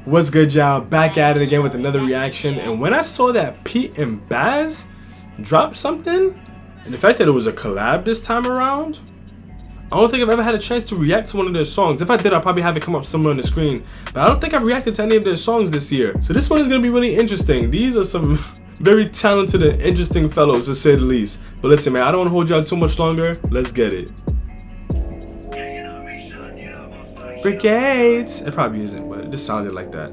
What's good, y'all? Back at it again with another reaction. And when I saw that Pete and Baz dropped something, and the fact that it was a collab this time around, I don't think I've ever had a chance to react to one of their songs. If I did, I'll probably have it come up somewhere on the screen. But I don't think I've reacted to any of their songs this year. So this one is going to be really interesting. These are some very talented and interesting fellows, to say the least. But listen, man, I don't want to hold y'all too much longer. Let's get it. Brigades. It probably isn't, but it just sounded like that.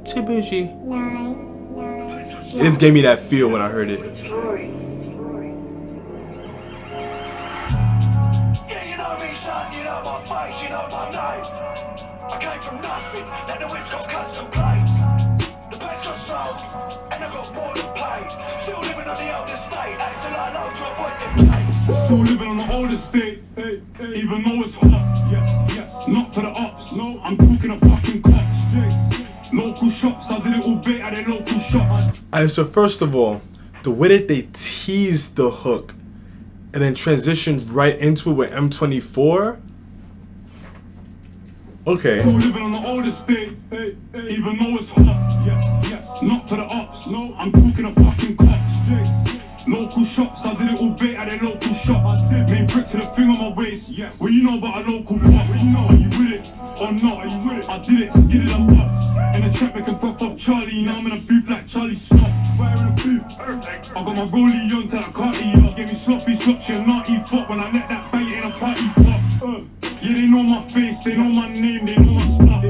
Too bougie. It just gave me that feel when I heard it. I came from nothing, then the whip's got custom plates. The best got sold, and I got more than paid. Still living on the old estate, acting like low to avoid them plates. Still living on the old estate, even though it's hot. Yes, not for the ops, no, I'm talking to fucking cops. Local shops, I did it all bit at the local shops. Alright, so first of all, the way that they teased the hook and then transitioned right into it with M24. Okay. Still living on the old estate, even though it's hot. Yes, not for the ops, no, I'm talking to fucking cops. Local shops, I did it all bit at the local shops. Made bricks with a thing on my waist. Well, you know about a local pop. Are you with it or not? Are you with it? I did it to get it on buff. In the trap making puff off Charlie. Now I'm in a booth like Charlie Snot. Fire in a booth. I got my rollie on till I can't eat up. Gave me sloppy slops, you're naughty fuck. When I let that bang in a party pop. Yeah, they know my face, they know my name, they know my spot.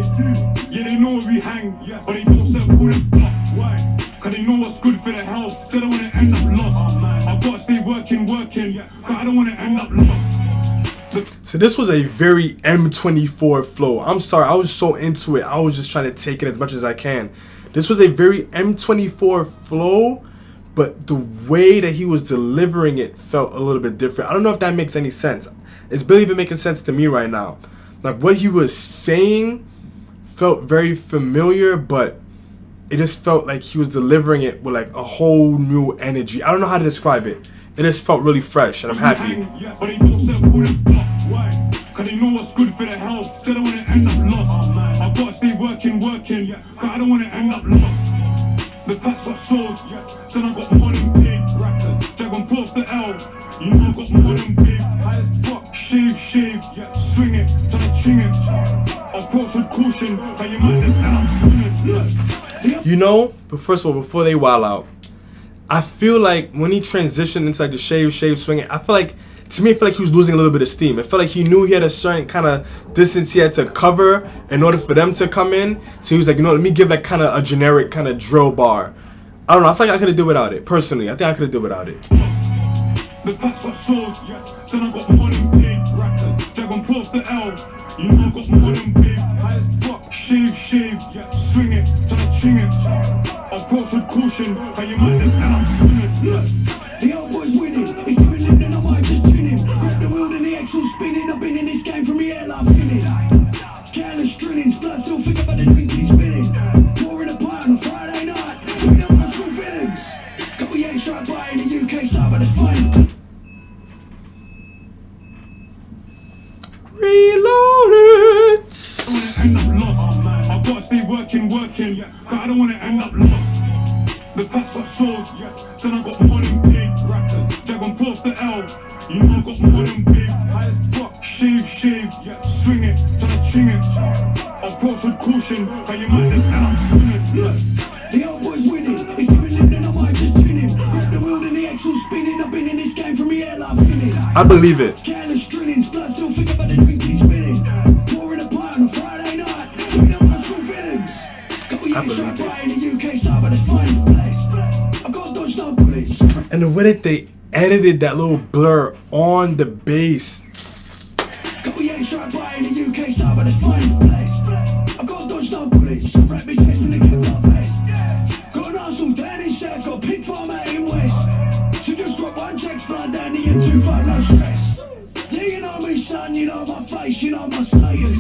Yeah, they know where we hang, but they don't sell pull it block. Why? Cause they know what's good for their health, they don't wanna end up lost. I gotta stay working, cause I don't wanna end up lost. So this was a very M24 flow. I'm sorry, I was so into it. I was just trying to take it as much as I can. This was a very M24 flow, but the way that he was delivering it felt a little bit different. I don't know if that makes any sense. It's barely even making sense to me right now. Like, what he was saying felt very familiar, but it just felt like he was delivering it with like a whole new energy. I don't know how to describe it. It just felt really fresh, and I'm happy. But they don't sell pull it block. Why? Cause they know what's good for their health, they don't wanna end up lost. I gotta stay working, cause I don't wanna end up lost. The packs got sold, then I got more than paid. Dragon off the L, you know I got more than paid. High as fuck, shave, swing it, till I ching it. Approach with caution, but you might just end up swinging. You know, but first of all, before they wild out, I feel like when he transitioned into like the shave, swing it, I feel like, to me, I feel like he was losing a little bit of steam. I felt like he knew he had a certain kind of distance he had to cover in order for them to come in. So he was like, you know, let me give like kind of a generic kind of drill bar. I don't know, I feel like I could have did without it. Personally, I think I could have did without it. The packs got sold, then I got more than paid. Dragon off the L, you know I got more than paid. High as fuck, shave, swing it, till I ching it. Approach with caution, but you might just end up swinging. The old boy's winning, he's giving living, I might just chin him. Grab the wheel and the axle spinning, I've been in this game from the air like Finning. Careless drillings, blood still think about the drink he's spinning. Pouring a pint on a Friday night, we know high school villains. Couple years try by in the UK side, but it's fine. Reloaded. I don't wanna end up lost. I gotta stay working, cause I don't wanna end up lost. The packs got sold, then I got more than paid. Dragon off the L, you know I got more than paid. High as fuck, shave, swing it, till I ching it. Approach with caution, but you might just end up swinging. The old boy's winning, he's giving living, I might just chin him. Grab the wheel and the axle spinning, I've been in this game from the air like Finning. I believe it. Careless drillings, blood still think about the drink he's spinning. Pouring a pint on a Friday night, we know high school villains. Couple years try by in the UK side, but it's fine. I've got dodge no bullets. And the way that they edited that little blur on the bass. Couple years try by in the UK side, but it's fine. I've got dodge no bullets. Rap me chest when they get off vest. Got an Arsenal down in South, got a pig farm out in West. So just drop one check, fly down the M25, no stress. Yeah, you know me, son, you know my face, you know my status.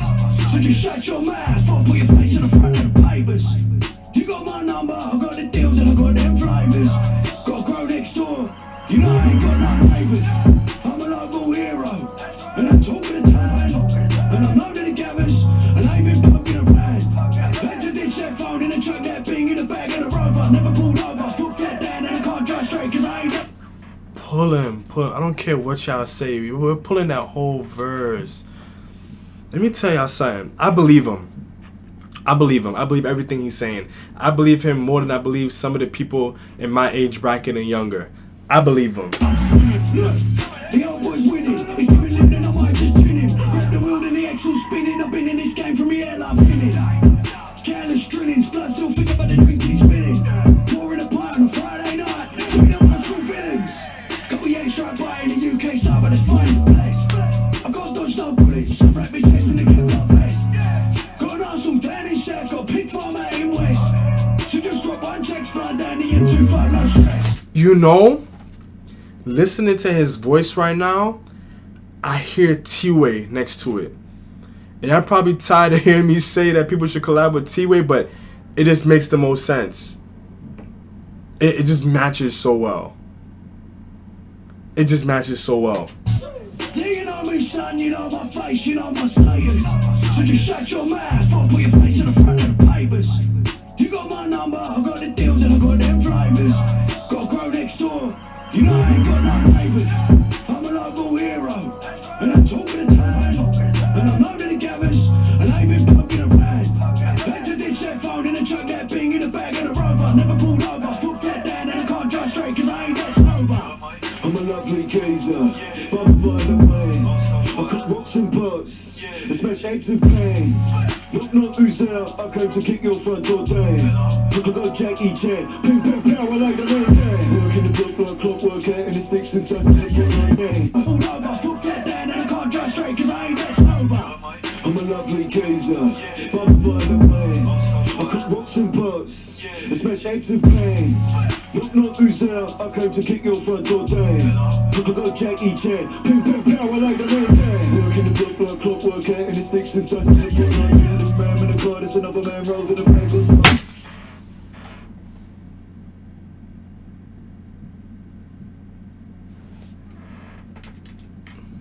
So just shut your mouth, I'll put your face in the front of the papers. You got my number, I got the deals and I got them flavours. Got a crow next door, you know I ain't got no neighbours. I'm a local hero, and I'm talking to town. And I'm loaded the gathers, and I ain't been poking around. Pull him. I don't care what y'all say. We're pulling that whole verse. Let me tell y'all something. I believe him. I believe everything he's saying. I believe him more than I believe some of the people in my age bracket and younger. I believe him. The old boy's winning. He's giving living, I might just tune him. Grab the wheel and the axle spinning. I've been in this game from the air like finning. Careless drillings, blood still think about the drink he's spinning. Pouring a pint on a Friday night. We don't have school villains. Couple years right by in the UK side, but it's fine place. I've got dodge no bullets. Wrap me chest when they get my vest. Got an Arsenal down in South, got a pig farm out in West. So just drop one checks, fly down the M25, no stress. You know, listening to his voice right now, I hear T-Way next to it. And I'm probably tired of hearing me say that people should collab with T-Way, but it just makes the most sense. It just matches so well. It just matches so well. Yeah, you know me, son, you know my face, you know my status. So just shut your mouth, I'll put your face in the front of the papers. You got my number, I got the deals and I got them flavours. Got a crow next door, you know I ain't got no neighbours. I'm a local hero, and I'm talking to town. And I'm loading the gathers, and I've been poking around. Back to this that phone and I chuck that bing in the back of the Rover. Never pulled over, foot flat down and I can't drive straight cause I ain't that sober. I'm a lovely geezer, but I'm violent man. I cook rocks and butts, and smash eggs and pans. Look not who's there, I came to kick your front door down. Look, I got Jackie Chan, ping ping power like the man down. Work in the block like clockwork out in the sticks with dust and get my name. Pulled over, foot flat down and I can't drive straight cause I ain't that sober. I'm a lovely geezer, but I'm violent man. I cook rocks and butts, and smash eggs and pans. Look not who's there, I came to kick your front door down. Look, I got Jackie Chan, ping ping power like the man down. Work in the block like clockwork out in the sticks with dust and get my name. The man in the car, there's another man rolled in the flag.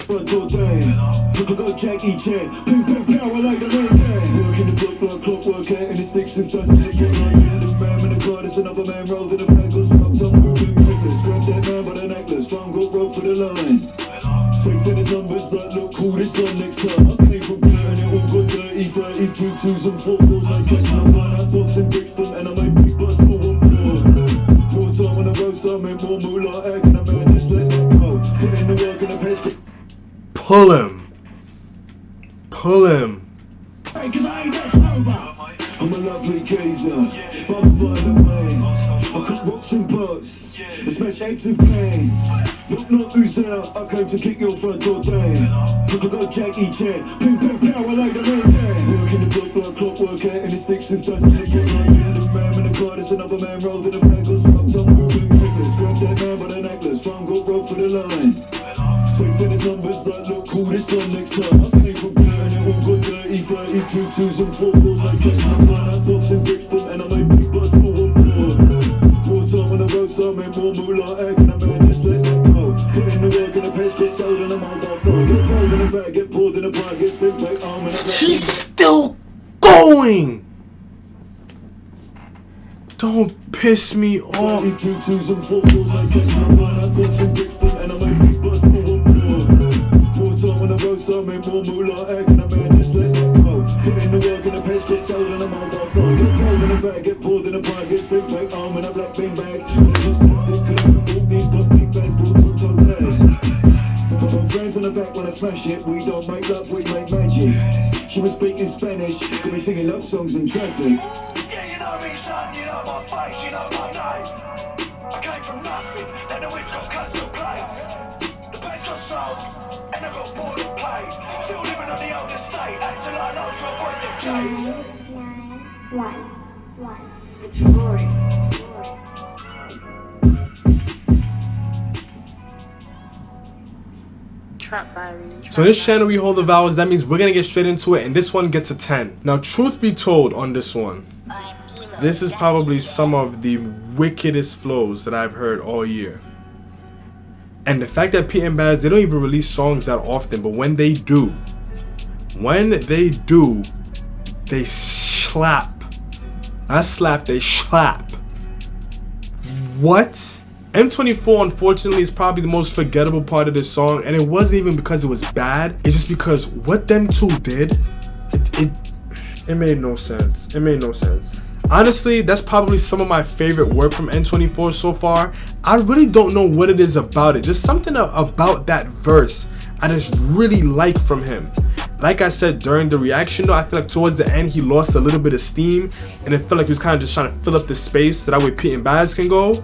Front door down. Look, I got Jackie Chan, ping ping power like the man down. Work in the block like clockwork out in the sticks with dust and get my name. The man in the car, there's another man rolled in the flag. I'm moving reckless, grab that man by the necklace. Phone got rolled for the line. Texting his numbers that look cool, this one next time. I came from Blur and it all got dirty. 30s, 2-2s and 4-4s like catching up on that box in Brixton. And I made big bust for one more. More time on the road, so I made more moolah. Egg and a man, just let that go. Put in the work and the pace. Pull him. Pull him. Cause I ain't that sober. I'm a lovely geezer, but I'm violent man. I cook rocks and butts, and smash eggs and pans. Look not who's there, I came to kick your front door down. Look, I got Jackie Chan, ping ping power like the man down. Work in the block like clockwork out in the sticks with dust and get my name. The man in the car, there's another man rolled in the flag. Got smoked, I'm moving reckless. Grab that man by the necklace, phone got rolled for the line. Texting his numbers that look cool, this one next time. I came from Blur and it all got dirty. 30s, 2-2s and 4-4s like catching up on that box in Brixton. And I made big bust for one more. More time on the road, so I made more moolah. Egg and a man, just let that go. Put in the work and the pace, got sold and a mobile phone. Get rolled in the fat, get poured in the pint, get sick, make arm and I got. He's still going. Don't piss me off. 2-2s and 4-4s like catching up on that box in Brixton. And I made big bust for one more. More time on the road, so I made more moolah. Egg and a man, just let that go. Put in the work and the pace, got sold and a mobile phone. Get rolled in the fat, get poured in the pint, get sick, make arm and a black bean bag. And I just left it, could've been bought these, but big bags brought 2 ton tags. Put my friends on the back when I smash it. We don't make love, we make magic. She was speaking Spanish, got me singing love songs in traffic. Yeah, you know me, son, you know my face, you know my name. I came from nothing, then the whip got custom plates. The bass got sold, and I got bought and paid. Still living on the old estate, acting like I was my point of case. 9, 1. It's Rory. So this channel we hold the vowels, that means we're gonna get straight into it, and this one gets a 10. Now truth be told on this one, this is probably some of the wickedest flows that I've heard all year. And the fact that Pete and Baz, they don't even release songs that often, but when they do, they slap. Not slap, they slap. What? M24 unfortunately is probably the most forgettable part of this song, and it wasn't even because it was bad. It's just because what them two did, it made no sense. It made no sense. Honestly, that's probably some of my favorite work from N24 so far. I really don't know what it is about it. Just something about that verse I just really like from him. Like I said during the reaction though, I feel like towards the end he lost a little bit of steam, and it felt like he was kind of just trying to fill up the space so that way Pete and Baz can go.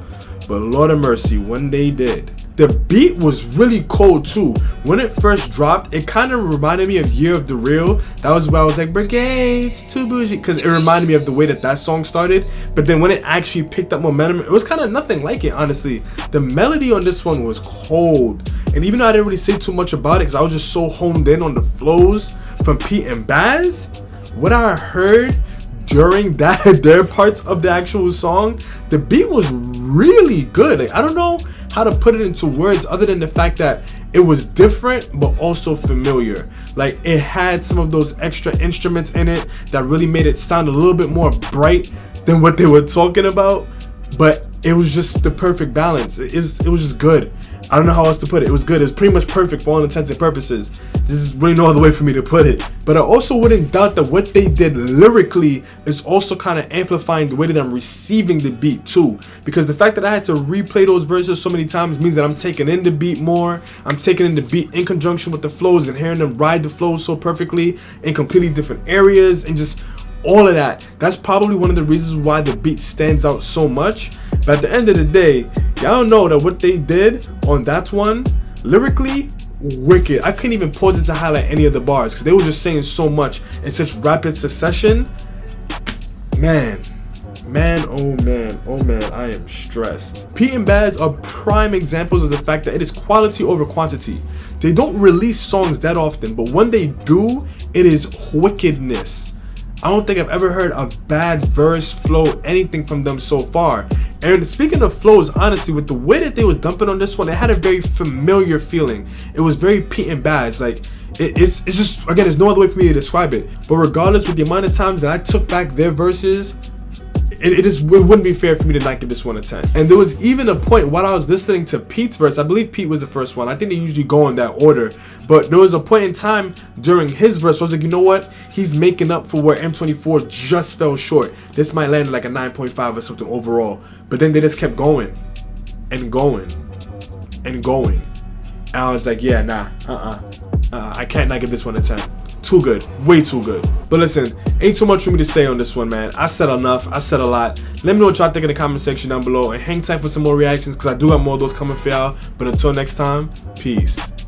But Lord of mercy, when they did. The beat was really cold too. When it first dropped, it kind of reminded me of Year of the Real. That was where I was like, Brigades, too bougie, because it reminded me of the way that song started. But then when it actually picked up momentum, it was kind of nothing like it, honestly. The melody on this one was cold. And even though I didn't really say too much about it, because I was just so honed in on the flows from Pete and Baz, what I heard during their parts of the actual song, the beat was really good. Like, I don't know how to put it into words other than the fact that it was different but also familiar. Like, it had some of those extra instruments in it that really made it sound a little bit more bright than what they were talking about, but it was just the perfect balance. It was just good. I don't know how else to put it. It was good. It was pretty much perfect for all intents and purposes. This is really no other way for me to put it. But I also wouldn't doubt that what they did lyrically is also kind of amplifying the way that I'm receiving the beat too. Because the fact that I had to replay those verses so many times means that I'm taking in the beat more. I'm taking in the beat in conjunction with the flows and hearing them ride the flows so perfectly in completely different areas and just all of that. That's probably one of the reasons why the beat stands out so much. But at the end of the day, y'all know that what they did on that one, lyrically, wicked. I couldn't even pause it to highlight any of the bars because they were just saying so much in such rapid succession. Man, oh man, I am stressed. Pete and Baz are prime examples of the fact that it is quality over quantity. They don't release songs that often, but when they do, it is wickedness. I don't think I've ever heard a bad verse, flow, anything from them so far. And speaking of flows, honestly, with the way that they was dumping on this one, it had a very familiar feeling. It was very Pete and Baz. Like, it's just, again, there's no other way for me to describe it. But regardless, with the amount of times that I took back their verses, it wouldn't be fair for me to not give this one a 10. And there was even a point while I was listening to Pete's verse, I believe Pete was the first one. I think they usually go in that order. But there was a point in time during his verse where I was like, you know what? He's making up for where M24 just fell short. This might land like a 9.5 or something overall. But then they just kept going and going and going. And I was like, yeah, nah, I can't not give this one a 10. Too good, way too good. But listen, ain't too much for me to say on this one, man. I said enough, I said a lot. Let me know what y'all think in the comment section down below, and hang tight for some more reactions because I do have more of those coming for y'all. But until next time, peace.